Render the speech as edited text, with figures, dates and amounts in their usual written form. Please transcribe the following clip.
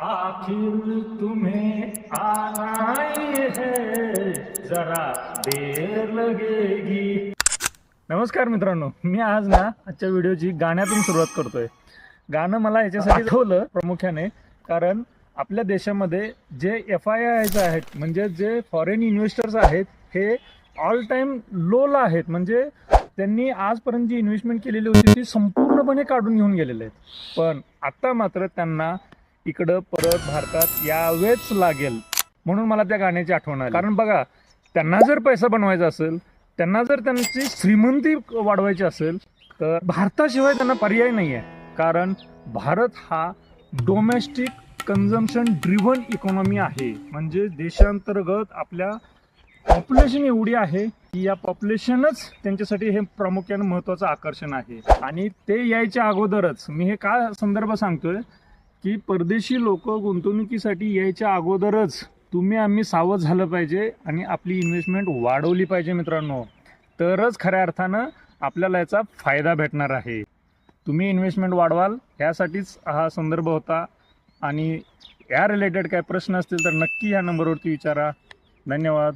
आखिर तुम्हें आना ही है, जरा देर लगेगी. नमस्कार मित्रांनो, मी आज ना आजच्या व्हिडिओची गाण्यातून सुरुवात करतोय. गाणं मला याच्यासाठी आठवलं प्रामुख्याने कारण आपल्या देशामध्ये जे FIIs आहेत म्हणजे जे फॉरेन इन्व्हेस्टर्स आहेत हे ऑल टाइम लोला आहेत. म्हणजे त्यांनी आजपर्यंत जी इन्व्हेस्टमेंट केलेली होती ती संपूर्णपणे काढून घेऊन गेलेले आहेत. पण आता मात्र त्यांना इकडं परत भारतात यावेच लागेल म्हणून मला त्या गाण्याची आठवण आली. कारण बघा, त्यांना जर पैसा बनवायचा असेल, त्यांना जर त्यांची श्रीमंती वाढवायची असेल तर भारताशिवाय त्यांना पर्याय नाही आहे. कारण भारत हा डोमेस्टिक कन्झम्पशन ड्रिव्हन इकॉनॉमी आहे. म्हणजे देशांतर्गत आपल्या पॉप्युलेशन एवढी आहे की या पॉप्युलेशनच त्यांच्यासाठी हे प्रामुख्याने महत्त्वाचं आकर्षण आहे. आणि ते यायच्या अगोदरच मी हे का संदर्भ सांगतोय की परदेशी लोक गुंतवणुकीसाठी यायच्या अगोदरच तुम्ही आम्ही सावध झालं पाहिजे आणि आपली इन्व्हेस्टमेंट वाढवली पाहिजे मित्रांनो. तरच खऱ्या अर्थानं आपल्याला याचा फायदा भेटणार आहे. तुम्ही इन्व्हेस्टमेंट वाढवाल यासाठीच हा संदर्भ होता. आणि या रिलेटेड काय प्रश्न असतील तर नक्की या नंबरवरती विचारा. धन्यवाद.